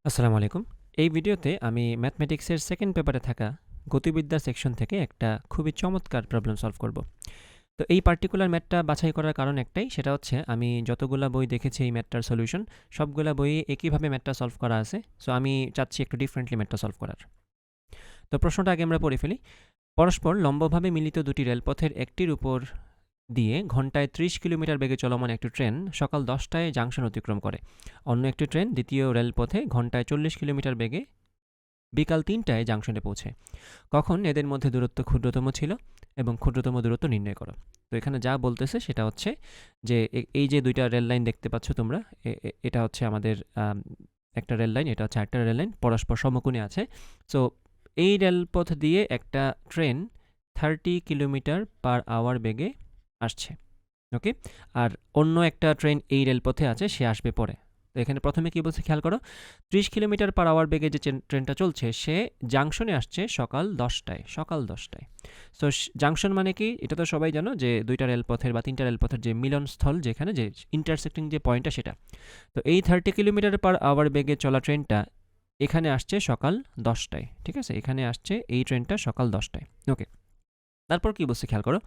আসসালামু আলাইকুম। এই ভিডিওতে আমি ম্যাথমেটিক্সের সেকেন্ড পেপারে থাকা গতিবিদ্যা সেকশন থেকে একটা খুবই চমৎকার প্রবলেম সলভ করব। তো এই পার্টিকুলার ম্যাথটা বাছাই করার কারণ একটাই, সেটা হচ্ছে আমি যতগুলা বই দেখেছি এই ম্যাথটার সলিউশন, সবগুলা বইয়ে একইভাবে ম্যাথটা সলভ করা আছে। সো আমি চাচ্ছি একটু ডিফারেন্টলি ম্যাথটা সলভ করার। তো প্রশ্নটা আগে আমরা পড়ে ফেলি। পরস্পর লম্বভাবে মিলিত দুটি রেলপথের একটির উপর দিয়ে ঘন্টায় 30 কিলোমিটার বেগে চলমান একটি ট্রেন সকাল 10টায় জাংশন অতিক্রম করে। অন্য একটি ট্রেন দ্বিতীয় রেলপথে ঘন্টায় 40 কিলোমিটার বেগে বিকাল 3টায় জাংশনে পৌঁছে। কখন এদের মধ্যে দূরত্ব ক্ষুদ্রতম ছিল এবং ক্ষুদ্রতম দূরত্ব নির্ণয় করো। তো এখানে যা বলতেছে সেটা হচ্ছে যে এই যে দুইটা রেল লাইন দেখতে পাচ্ছ তোমরা, এটা হচ্ছে আমাদের একটা রেল লাইন, এটা হচ্ছে একটা রেল লাইন, পরস্পর সমকোণে আছে। সো এই রেলপথ দিয়ে একটা ট্রেন 30 কিলোমিটার পার আওয়ার বেগে আসছে। ওকে, আর অন্য একটা ট্রেন এই রেলপথে আছে, সে আসবে পরে। তো এখানে প্রথমে কি বলছে খেয়াল করো, 30 কিলোমিটার পার আওয়ার বেগে যে ট্রেনটা চলছে সে জাংশনে আসছে সকাল 10টায়। সো জাংশন মানে কি, এটা তো সবাই জানো যে দুইটা রেলপথের বা তিনটা রেলপথের যে মিলনস্থল, যেখানে যে ইন্টারসেক্টিং যে পয়েন্টটা সেটা। তো এই 30 কিলোমিটার পার আওয়ার বেগে চলা ট্রেনটা এখানে আসছে সকাল 10টায়। ঠিক আছে, এখানে আসছে এই ট্রেনটা সকাল 10টায়। ওকে, তারপর কি বলছে খেয়াল করো,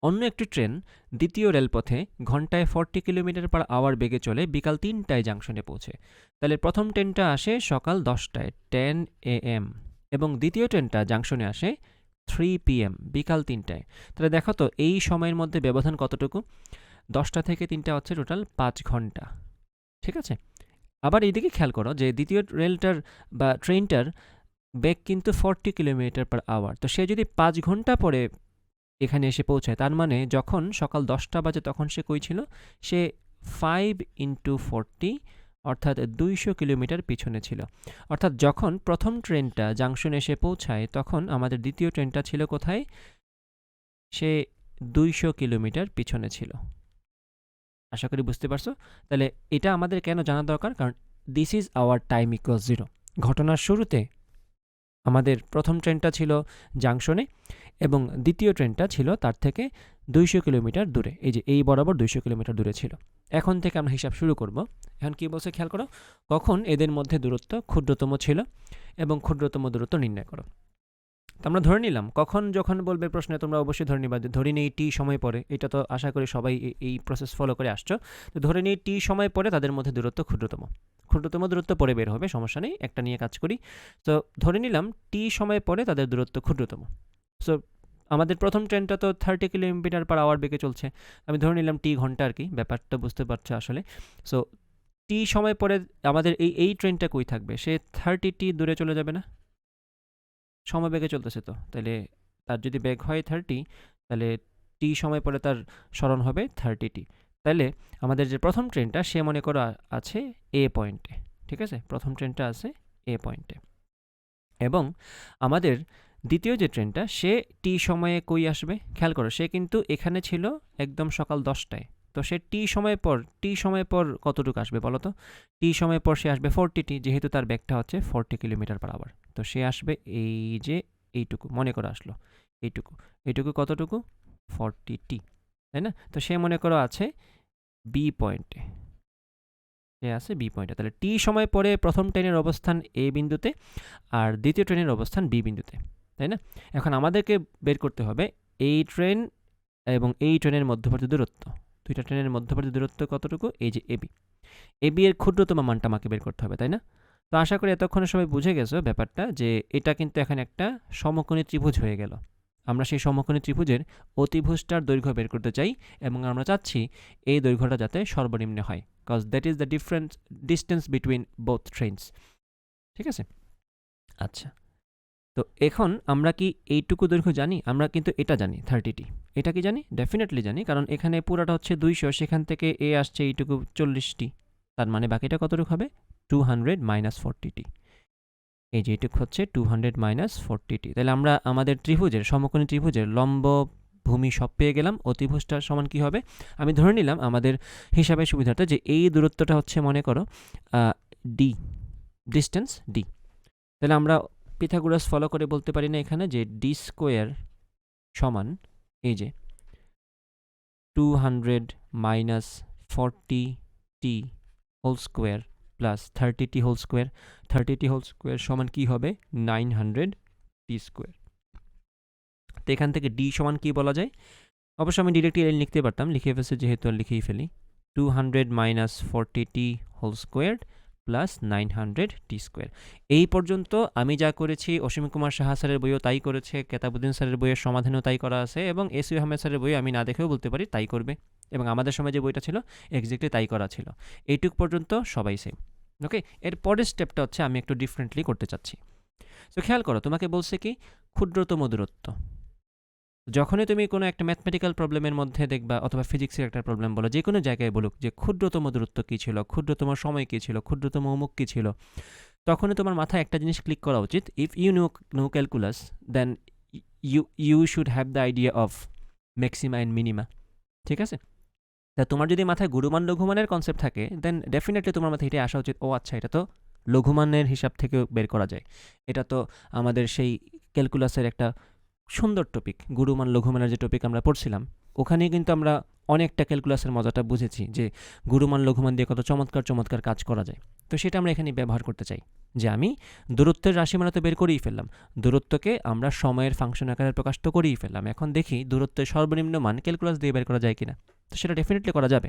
অন্য একটি ট্রেন দ্বিতীয় রেলপথে ঘন্টায় 40 কিলোমিটার পার আওয়ার বেগে চলে বিকাল 3টায় জাংশনে পৌঁছে। তাহলে প্রথম ট্রেনটা আসে সকাল 10টায় 10 AM এবং দ্বিতীয় ট্রেনটা জাংশনে আসে 3 PM বিকাল 3টায়। তাহলে দেখো তো এই সময়ের মধ্যে ব্যবধান কতটুকু? 10টা থেকে 3টা হচ্ছে টোটাল 5 ঘন্টা। ঠিক আছে, আবার এইদিকে খেয়াল করো যে দ্বিতীয় রেলটার বা ট্রেনটার বেগ কিন্তু 40 কিলোমিটার পার আওয়ার। তো সে যদি 5 ঘন্টা পরে এখানে এসে পৌঁছায়, তার মানে যখন সকাল 10টা বাজে তখন সে কই ছিল? সে 5 ইন্টু 40 অর্থাৎ 200 কিলোমিটার পিছনে ছিল। অর্থাৎ যখন প্রথম ট্রেনটা জাংশনে এসে পৌঁছায় তখন আমাদের দ্বিতীয় ট্রেনটা ছিল কোথায়? সে 200 কিলোমিটার পিছনে ছিল। আশা করি বুঝতে পারছো। তাহলে এটা আমাদের কেন জানা দরকার? কারণ this is our time equals 0। ঘটনার শুরুতে আমাদের প্রথম ট্রেনটা ছিল জাংশনে এবং দ্বিতীয় ট্রেনটা ছিল তার থেকে 200 কিলোমিটার দূরে। এই যে এই বরাবর 200 কিলোমিটার দূরে ছিল। এখন থেকে আমরা হিসাব শুরু করব। এখন কি বলছে খেয়াল করো, কখন এদের মধ্যে দূরত্ব ক্ষুদ্রতম ছিল এবং ক্ষুদ্রতম দূরত্ব নির্ণয় করো। তো আমরা ধরে নিলাম, কখন যখন বলবে প্রশ্নে তোমরা অবশ্যই ধরে নিবা, ধরে নিই টি সময় পরে। এটা তো আশা করি সবাই এই প্রসেস ফলো করে আসছো। তো ধরে নিই টি সময় পরে তাদের মধ্যে দূরত্ব ক্ষুদ্রতম দূরত্ব পরে বের হবে, সমস্যা নেই, একটা নিয়ে কাজ করি। তো ধরে নিলাম টি সময় পরে তাদের দূরত্ব ক্ষুদ্রতম। সো আমাদের প্রথম ট্রেনটা তো 30 কিলোমিটার পার আওয়ার বেগে চলছে, আমি ধরে নিলাম টি ঘন্টা আর কি, ব্যাপারটা বুঝতে পারছো আসলে। সো টি সময় পরে আমাদের এই ট্রেনটা কই থাকবে? সে 30 দূরে চলে যাবে না? সমবেগে চলতেছে তো, তাহলে তার যদি বেগ হয় 30, তাহলে টি সময় পরে তার সরণ হবে 30t। তাহলে আমাদের যে প্রথম ট্রেনটা সে মনে করো আছে এ পয়েন্টে। ঠিক আছে, প্রথম ট্রেনটা আছে এ পয়েন্টে এবং আমাদের দ্বিতীয় যে ট্রেনটা সে টি সময়ে কই আসবে? খেয়াল করো, সে কিন্তু এখানে ছিল একদম সকাল 10টায়। তো সে টি সময় পর কতটুকু আসবে বলো তো? টি সময় পর সে আসবে 40t, যেহেতু তার বেগটা হচ্ছে 40 কিলোমিটার পার আওয়ার। তো সে আসবে এই যে এইটুকু, মনে করো আসলো এইটুকু কতটুকু? 40t, তাই না? তো সে মনে করো আছে বি পয়েন্টে, সে আছে বি পয়েন্টে। তাহলে টি সময় পরে প্রথম ট্রেনের অবস্থান এ বিন্দুতে আর দ্বিতীয় ট্রেনের অবস্থান বি বিন্দুতে, তাই না? এখন আমাদেরকে বের করতে হবে এই ট্রেন এবং এই ট্রেনের মধ্যবর্তী দূরত্ব। দুইটা ট্রেনের মধ্যবর্তী দূরত্ব কতটুকু? এই যে এবি এর ক্ষুদ্রতম মানটা আমাকে বের করতে হবে, তাই না? তো আশা করি এতক্ষণে সবাই বুঝে গেছো ব্যাপারটা, যে এটা কিন্তু এখন একটা সমকোণী ত্রিভুজ হয়ে গেল। আমরা সেই সমকোণী ত্রিভুজের অতিভুজটার দৈর্ঘ্য বের করতে চাই এবং আমরা চাচ্ছি এই দৈর্ঘ্যটা যাতে সর্বনিম্ন হয়, cause that is the distance between both trains. ঠিক আছে, আচ্ছা। তো এখন আমরা কি এইটুকু দৈর্ঘ্য জানি? আমরা কিন্তু এটা জানি 30t। এটা কি জানি? ডেফিনেটলি জানি, কারণ এখানে পুরাটা হচ্ছে 200, সেখান থেকে এ আসছে এইটুকু 40t। তার মানে বাকিটা কতটুকু হবে? 200 মাইনাস 40t। এই যে এইটুকু হচ্ছে 200 মাইনাস 40t। তাহলে আমরা আমাদের ত্রিভুজের, সমকোণী ত্রিভুজের লম্ব ভূমি সব পেয়ে গেলাম। অতিভুজটার সমান কি হবে? আমি ধরে নিলাম আমাদের হিসাবের সুবিধাটা যে এই দূরত্বটা হচ্ছে মনে করো ডি, ডিস্টেন্স ডি। তাহলে আমরা পিথাগোরাস ফলো করে বলতে পারি না এখানে যে ডি স্কোয়ার সমান এই যে 200 minus 40t whole square plus 30t whole square. 30t whole square সমান কী হবে 900t স্কোয়ার। তো এখান থেকে ডি সমান কী বলা যায়, অবশ্য আমি ডিরেক্টলি লিখতে পারতাম, লিখে ফেলছি যেহেতু আর লিখেই ফেলি। 200 minus 40t whole square plus 900t square. এই পর্যন্ত আমি যা করেছি অসীম কুমার সাহা স্যারের বইও তাই করেছে, কেতাবুদ্দিন স্যারের বইয়ের সমাধানও তাই করা আছে, এবং এসইউ আহমেদ স্যারের বই আমি না দেখেও বলতে পারি তাই করবে, এবং আমাদের সময় যে বইটা ছিল এক্স্যাক্টলি তাই করা ছিল। এইটুক পর্যন্ত সবাই সেম। ওকে, এর পরের স্টেপটা হচ্ছে আমি একটু ডিফারেন্টলি করতে চাচ্ছি। তো খেয়াল করো, তোমাকে বলছে কি ক্ষুদ্রতম দূরত্ব। যখনই তুমি কোনো একটা ম্যাথমেটিক্যাল প্রবলেমের মধ্যে দেখবা, অথবা ফিজিক্সের একটা প্রবলেম বলো, যে কোনো জায়গায় বলুক যে ক্ষুদ্রতম দূরত্ব কী ছিল, ক্ষুদ্রতম সময় কী ছিল, ক্ষুদ্রতম অমুক কী ছিল, তখনই তোমার মাথায় একটা জিনিস ক্লিক করা উচিত, if you know calculus then you should have the idea of maxima and minima. ঠিক আছে, তা তোমার যদি মাথায় গুরুমান লঘুমানের কনসেপ্ট থাকে দেন ডেফিনেটলি তোমার মাথায় এটাই আসা উচিত, ও আচ্ছা এটা তো লঘুমানের হিসাব থেকেও বের করা যায়, এটা তো আমাদের সেই ক্যালকুলাসের একটা সুন্দর টপিক। গুরুমান লঘুমানের যে টপিক আমরা পড়ছিলাম ওখানেই কিন্তু আমরা অনেকটা ক্যালকুলাসের মজাটা বুঝেছি, যে গুরুমান লঘুমান দিয়ে কত চমৎকার চমৎকার কাজ করা যায়। তো সেটা আমরা এখানে ব্যবহার করতে চাই, যে আমি দূরত্বের রাশিমালা তো বের করেই ফেললাম, দূরত্বকে আমরা সময়ের ফাংশন আকারে প্রকাশ তো করেই ফেললাম, এখন দেখি দূরত্বের সর্বনিম্ন মান ক্যালকুলাস দিয়ে বের করা যায় কিনা। তো সেটা ডেফিনেটলি করা যাবে।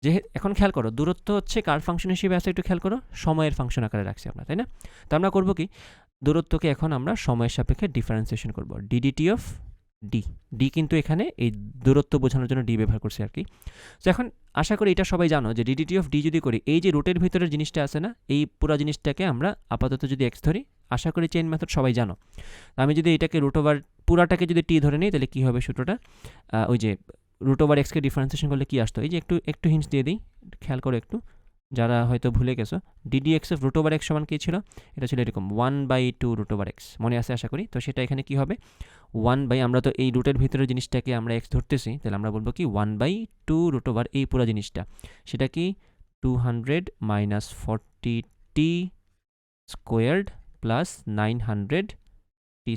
যে এখন খেয়াল করো, দূরত্ব হচ্ছে কার ফাংশন হিসেবে আছে একটু খেয়াল করো, সময়ের ফাংশন আকারে রাখছি আমরা, তাই না? তো আমরা করবো কি, দূরত্বকে এখন আমরা সময়ের সাপেক্ষে ডিফারেন্সিয়েশন করব, ডিডিটি অফ ডি। ডি কিন্তু এখানে এই দূরত্ব বোঝানোর জন্য ডি ব্যবহার করছি আর কি। তো এখন আশা করি এটা সবাই জানো যে ডিডিটি অফ ডি যদি করি, এই যে রুটের ভিতরের জিনিসটা আছে না, এই পুরো জিনিসটাকে আমরা আপাতত যদি এক্স ধরি, আশা করি চেইন মেথড সবাই জানো। আমি যদি এটাকে রুট ওভার পুরাটাকে যদি টি ধরে নিই, তাহলে কী হবে সূত্রটা, ওই যে রুট ওভার এক্সকে ডিফারেন্সিয়েশন করলে কী আসতো, এই যে একটু হিন্টস দিয়ে দিই, খেয়াল করো একটু, যারা হয়তো ভুলে গেছো, d d x of root over x সমান কী ছিল, এটা ছিল এরকম 1/2 রুট ওভার এক্স, মনে আছে আশা করি। তো সেটা এখানে কী হবে 1/, আমরা তো এই রুটের ভিতরের জিনিসটাকে আমরা এক্স ধরতেছি, তাহলে আমরা বলবো কি 1/2 রুট ওভার এই পুরো জিনিসটা, সেটা কি 200 minus 40t squared plus 900t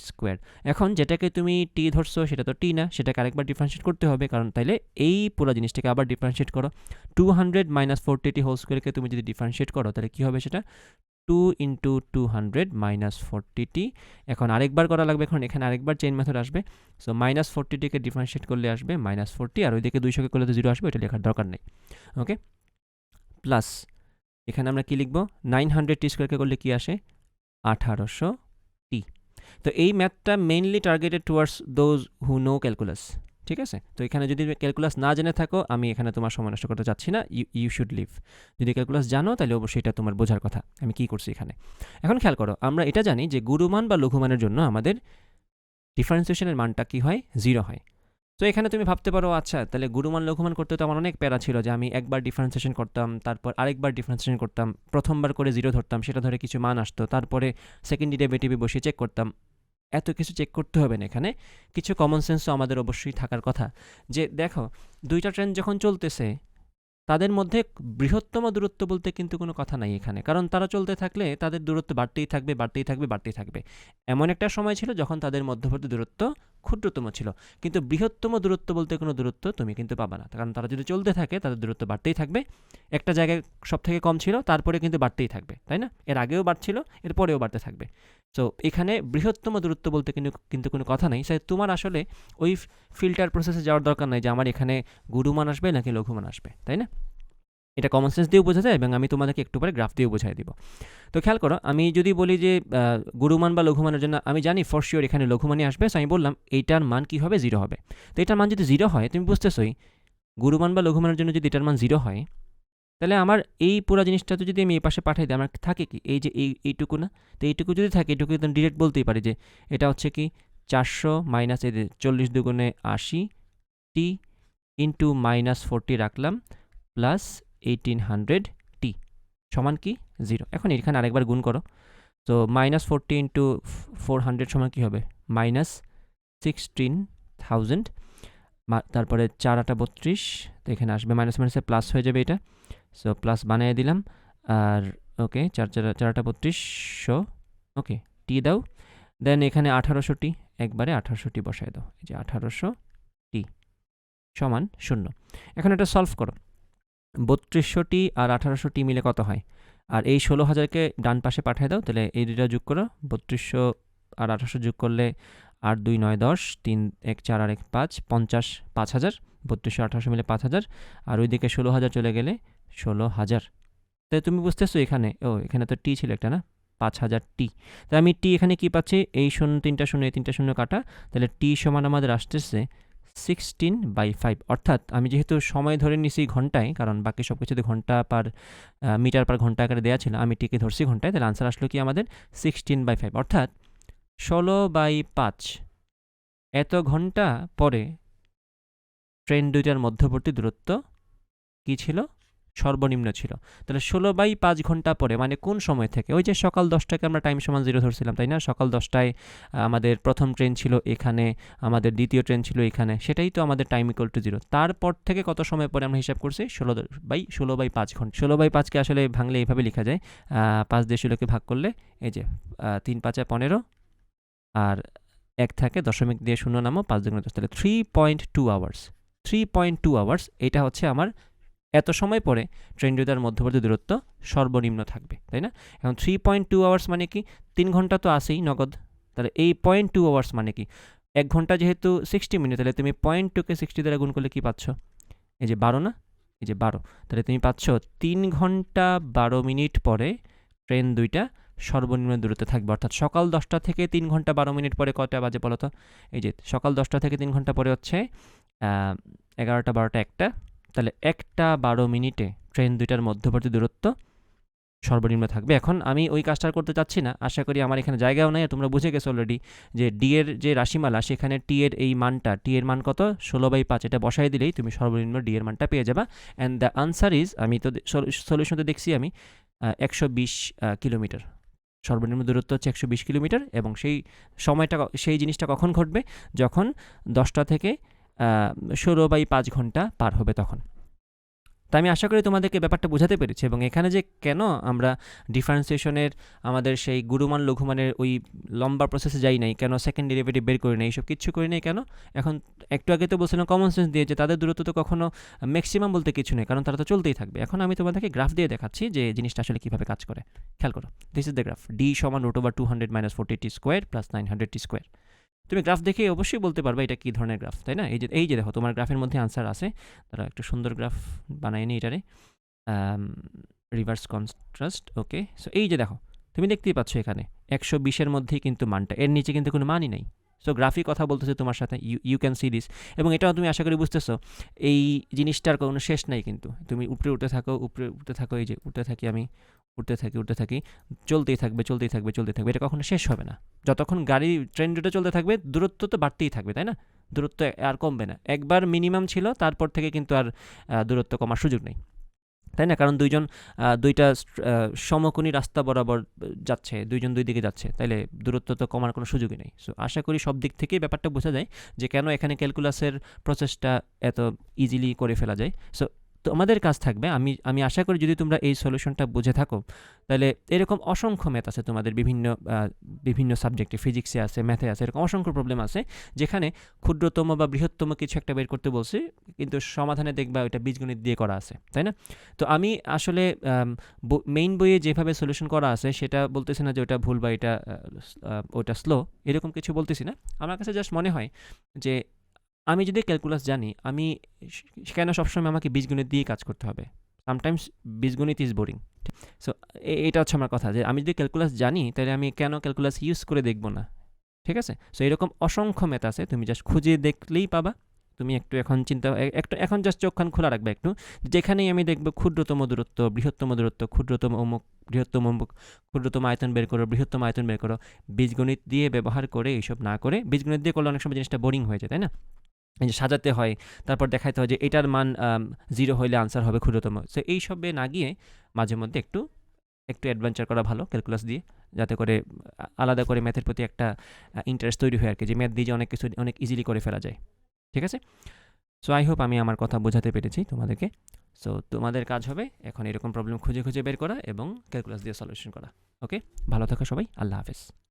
square. এখন যেটাকে তুমি টি ধরছো সেটা তো টি না, সেটাকে আরেকবার ডিফারেন্সিয়েট করতে হবে, কারণ তাইলে এই পুরো জিনিসটাকে আবার ডিফারেন্সিয়েট করো। 200 মাইনাস 40t হোল স্কোয়ারকে তুমি যদি ডিফারেন্সিয়েট করো, তাহলে কী হবে সেটা 2 × 200 মাইনাস 40t। এখন আরেকবার করা লাগবে, এখন এখানে আরেকবার চেইন মেথড আসবে। সো মাইনাস 40টিকে ডিফারেন্সিয়েট করলে আসবে মাইনাস 40, আর ওইদিকে 200কে করলে তো 0 আসবে, এটা লেখার দরকার নেই। ওকে, প্লাস এখানে আমরা কি লিখব, 900t স্কোয়ারকে করলে কি আসে 1800t। তো এই ম্যাথটা mainly targeted towards those who no calculus. ঠিক আছে, তো এখানে যদি ক্যালকুলাস না জেনে থাকো, আমি এখানে তোমার সময় নষ্ট করতে চাচ্ছি না, ইউ শুড লিভ। যদি ক্যালকুলাস জানো তাহলে অবশ্যই এটা তোমার বোঝার কথা আমি কী করছি এখানে। এখন খেয়াল করো, আমরা এটা জানি যে গুরুমান বা লঘুমানের জন্য আমাদের ডিফারেন্সিয়েশনের মানটা কী হয় 0 হয়। তো এখানে তুমি ভাবতে পারো আচ্ছা তাহলে গুরুমান লঘুমান করতে তো আমার অনেক প্যারা ছিল, যে আমি একবার ডিফারেন্সিয়েশন করতাম, তারপর আরেকবার ডিফারেন্সিয়েশন করতাম, প্রথমবার করে 0 ধরতাম, সেটা ধরে কিছু মান আসতো, তারপরে সেকেন্ড ডেরিভেটিভে বসে চেক করতাম। এত কিছু চেক করতে হবে না, এখানে কিছু কমন সেন্সও আমাদের অবশ্যই থাকার কথা। যে দেখো, দুইটা ট্রেন যখন চলতেছে তাদের মধ্যে বৃহত্তম দূরত্ব বলতে কিন্তু কোনো কথা নাই এখানে, কারণ তারা চলতে থাকলে তাদের দূরত্ব বাড়তেই থাকবে বাড়তেই থাকবে বাড়তেই থাকবে। এমন একটা সময় ছিল যখন তাদের মধ্যবর্তী দূরত্ব ক্ষুদ্রতম ছিল, কিন্তু বৃহত্তম দূরত্ব বলতে কোনো দূরত্ব তুমি কিন্তু পাবা না, কারণ তারা যদি চলতে থাকে তাদের দূরত্ব বাড়তেই থাকবে। একটা জায়গায় সব থেকে কম ছিল, তারপরে কিন্তু বাড়তেই থাকবে, তাই না? এর আগেও বাড়ছিল, এর পরেও বাড়তে থাকবে। সো এখানে বৃহত্তম দূরত্ব বলতে কিন্তু কোনো কথা নেই। তাই তোমার আসলে ওই ফিল্টার প্রসেসে যাওয়ার দরকার নাই যে আমার এখানে গুরুমান আসবে নাকি লঘুমান আসবে, তাই না? এটা কমন সেন্স দিয়েও বোঝা যায়, এবং আমি তোমাদেরকে একটু পরে গ্রাফ দিয়েও বোঝাই দিব। তো খেয়াল করো, আমি যদি বলি যে গুরুমান বা লঘুমানের জন্য আমি জানি ফর শিওর এখানে লঘুমানই আসবে, সো আমি বললাম এইটার মান কী হবে 0 হবে। তো এটার মান যদি 0 হয়, তুমি বুঝতেছই গুরুমান বা লঘুমানের জন্য যদি এটার মান 0 হয়, তাহলে আমার এই পুরো জিনিসটা তো যদি আমি এই পাশে পাঠাই দিই, আমার থাকে কি এই যে এইটুকু না, তো এইটুকু যদি থাকে, এইটুকু তো ডিরেক্ট বলতেই পারি যে এটা হচ্ছে কি 400 মাইনাস 40 দুগুণে 80t ইন্টু মাইনাস 40 রাখলাম প্লাস 1800t সমান কি 0। এখন এখানে আরেকবার গুণ করো, তো মাইনাস 40 ইন্টু 400 সমান কী হবে মাইনাস 16,000, তারপরে 4 8 32, তো এখানে আসবে মাইনাস মাইনাসে প্লাস হয়ে যাবে এটা, সো প্লাস বানিয়ে দিলাম। আর ওকে 4 8 3200, ওকে টি দাও, দেন এখানে 1800t, একবারে 1800t বসায় দাও, এই যে 1800t সমান 0। এখন এটা সলভ করো, 3200t আর 1800t মিলে কত হয় আর এই 16,000কে ডান পাশে পাঠিয়ে দাও, তাহলে এই দুটো যোগ করো, 3200 আর 1800 যোগ করলে 8 2 9 10, 3 1 4 আর 1 5, 50 5000, 3200 1800 মিলে 5000, আর ওইদিকে 16,000 চলে গেলে 16,000। তাই তুমি বুঝতেছো এখানে, এখানে তো টি ছিল একটা না, 5000 টি। তাই আমি টি এখানে কি পাচ্ছি, এই 3টা শূন্য এই 3টা শূন্য কাটা, তাহলে টি সমান আমাদের আসতেছে 16/5। অর্থাৎ আমি যেহেতু সময় ধরে নিছি ঘন্টায়, কারণ বাকি সব কিছুতে ঘন্টা পার মিটার পার ঘন্টা আকারে দেওয়া ছিল, আমি টিকে ধরছি ঘন্টায়, তাহলে আনসার আসলো কি আমাদের 16/5। অর্থাৎ 16/5 এত ঘন্টা পরে ট্রেন দুইটার মধ্যবর্তী দূরত্ব কি ছিল, সর্বনিম্ন ছিল। তাহলে 16/5 ঘন্টা পরে মানে কোন সময় থেকে, ওই যে সকাল 10টাকে আমরা টাইম সমান 0 ধরছিলাম, তাই না? সকাল 10টায় আমাদের প্রথম ট্রেন ছিল এখানে, আমাদের দ্বিতীয় ট্রেন ছিল এখানে, সেটাই তো আমাদের টাইম ইকুয়াল টু 0। তারপর থেকে কত সময় পরে আমরা হিসাব করছি, 16/5 ঘন্টা। 16/5কে আসলে ভাঙলে এইভাবে লেখা যায়, 5 দিয়ে 16কে ভাগ করলে এই যে 3 5 15, আর 1 থাকে দশমিক দিয়ে 0 নামো, 5 2 10, তাহলে 3.2 আওয়ার্স। 3.2 আওয়ার্স, এটা হচ্ছে আমার এত সময় পরে ট্রেন দুটার মধ্যবর্তী দূরত্ব সর্বনিম্ন থাকবে, তাই না? এখন 3.2 আওয়ার্স মানে কি, 3 ঘন্টা তো আসেই নগদ, তাহলে এই 0.2 আওয়ার্স মানে কি, 1 ঘন্টা যেহেতু 60 মিনিট, তাহলে তুমি 0.2কে 60 দ্বারা গুণ করলে কি পাচ্ছ, এই যে 12 না, এই যে 12, তাহলে তুমি পাচ্ছ 3 ঘন্টা 12 মিনিট পরে ট্রেন দুইটা সর্বনিম্ন দূরত্বে থাকবে। অর্থাৎ সকাল 10টা থেকে 3 ঘন্টা 12 মিনিট পরে কয়টা বাজে বলো তো, এই যে সকাল 10টা থেকে 3 ঘন্টা পরে হচ্ছে 11টা 12টা 1টা, তাহলে 1টা 12 মিনিটে ট্রেন দুইটার মধ্যবর্তী দূরত্ব সর্বনিম্ন থাকবে। এখন আমি ওই কাজটা করতে চাচ্ছি না, আশা করি আমার এখানে জায়গাও নাই, তোমরা বুঝে গেছো অলরেডি যে ডি এর যে রাশিমালা, সেখানে টি এর এই মানটা, টি এর মান কত, 16/5, এটা বসাই দিলেই তুমি সর্বনিম্ন ডি এর মানটা পেয়ে যাবা। অ্যান্ড দ্য আনসার ইজ, আমি তো সলিউশনটা দেখছি আমি, 120 কিলোমিটার। সর্বনিম্ন দূরত্ব হচ্ছে 120 কিলোমিটার, এবং সেই জিনিসটা কখন ঘটবে, যখন 10টা থেকে 16/5 ঘন্টা পার হবে তখন। তো আমি আশা করি তোমাদেরকে ব্যাপারটা বোঝাতে পেরেছি, এবং এখানে যে কেন আমরা ডিফারেন্সিয়েশনের আমাদের সেই গুরুমান লঘুমানের ওই লম্বা প্রসেসে যাই নাই, কেন সেকেন্ড ডেরিভেটিভ বের করি নাই, এইসব কিচ্ছু করি নাই কেন, এখন একটু আগে তো বলছিলাম কমন সেন্স দিয়ে যে তাদের দূরত্ব তো কখনো ম্যাক্সিমাম বলতে কিছু নেই, কারণ তারা তো চলতেই থাকবে। এখন আমি তোমাদেরকে গ্রাফ দিয়ে দেখাচ্ছি যে জিনিসটা আসলে কীভাবে কাজ করে। খেয়াল করো, this is the graph, D সমান √200 - 40t square plus 900t square. তুমি গ্রাফ দেখে অবশ্যই বলতে পারবে এটা কী ধরনের গ্রাফ, তাই না? এই যে দেখো, তোমার গ্রাফের মধ্যে আনসার আছে, তারা একটু সুন্দর গ্রাফ বানায় নি এটারে, রিভার্স কন্ট্রাস্ট। ওকে, সো এই যে দেখো, তুমি দেখতেই পাচ্ছ এখানে 120-এর মধ্যেই কিন্তু মানটা, এর নিচে কিন্তু কোনো মানই নেই। সো গ্রাফিক কথা বলতেছে তোমার সাথে, ইউ ক্যান সি দিস, এবং এটাও তুমি আশা করি বুঝতেছো, এই জিনিসটার কোনো শেষ নাই কিন্তু, তুমি উপরে উঠতে থাকো, এই যে উঠতে থাকি, চলতেই থাকবে, এটা কখনো শেষ হবে না। যতক্ষণ গাড়ি ট্রেন রুটে চলতে থাকবে, দূরত্ব তো বাড়তেই থাকবে, তাই না? দূরত্ব আর কমবে না। একবার মিনিমাম ছিল, তারপর থেকে কিন্তু আর দূরত্ব কমার সুযোগ নেই, তাই না? কারণ দুইটা সমকোণী রাস্তা বরাবর যাচ্ছে, দুইজন দুই দিকে যাচ্ছে, তাইলে দূরত্ব তো কমার কোনো সুযোগই নেই। সো আশা করি সব দিক থেকেই ব্যাপারটা বোঝা যায় যে কেন এখানে ক্যালকুলাসের প্রসেসটা এত ইজিলি করে ফেলা যায়। সো তোমাদের কাজ থাকবে, আমি আশা করি যদি তোমরা এই সলিউশনটা বুঝে থাকো, তাহলে এরকম অসংখ্য ম্যাথ আছে তোমাদের বিভিন্ন সাবজেক্টে, ফিজিক্সে আছে, ম্যাথে আছে, এরকম অসংখ্য প্রবলেম আছে যেখানে ক্ষুদ্রতম বা বৃহত্তম কিছু একটা বের করতে বলছি, কিন্তু সমাধানে দেখবা ওইটা বীজগণিত দিয়ে করা আছে, তাই না? তো আমি আসলে মেইন বইয়ে যেভাবে সলিউশন করা আছে সেটা বলতেছি না যে ওটা ভুল বা ওটা স্লো, এরকম কিছু বলতেছি না। আমার কাছে জাস্ট মনে হয় যে আমি যদি ক্যালকুলাস জানি, আমি কেন সবসময় আমাকে বীজগণিত দিয়ে কাজ করতে হবে? সামটাইমস বীজগণিত ইজ বোরিং। সো এটা হচ্ছে আমার কথা, যে আমি যদি ক্যালকুলাস জানি, তাহলে আমি কেন ক্যালকুলাস ইউজ করে দেখব না? ঠিক আছে? সো এরকম অসংখ্য ম্যাথ আছে, তুমি জাস্ট খুঁজে দেখলেই পাবা। তুমি এখন জাস্ট চোখখান খোলা রাখবে একটু, যেখানেই আমি দেখব ক্ষুদ্রতম দূরত্ব, বৃহত্তম দূরত্ব, ক্ষুদ্রতম অমুক, বৃহত্তম অমুক, ক্ষুদ্রতম আয়তন বের করো, বৃহত্তম আয়তন বের করো, বীজগণিত দিয়ে ব্যবহার করে এইসব না করে, বীজগণিত দিয়ে করলে অনেক সময় জিনিসটা বোরিং হয়ে যায়, তাই না? এই যে সাজাতে হয়, তারপর দেখাইতে হয় যে এটার মান 0 হইলে আনসার হবে ক্ষুদ্রতম। সো এইসবে না গিয়ে মাঝে মধ্যে একটু অ্যাডভেঞ্চার করা ভালো ক্যালকুলাস দিয়ে, যাতে করে আলাদা করে ম্যাথের প্রতি একটা ইন্টারেস্ট তৈরি হয় আর কি, যে ম্যাথ দিয়ে যে অনেক কিছু অনেক ইজিলি করে ফেলা যায়। ঠিক আছে? সো আই হোপ আমি আমার কথা বোঝাতে পেরেছি তোমাদেরকে। সো তোমাদের কাজ হবে এখন এরকম প্রবলেম খুঁজে বের করা এবং ক্যালকুলাস দিয়ে সলিউশন করা। ওকে, ভালো থাকো সবাই, আল্লাহ হাফেজ।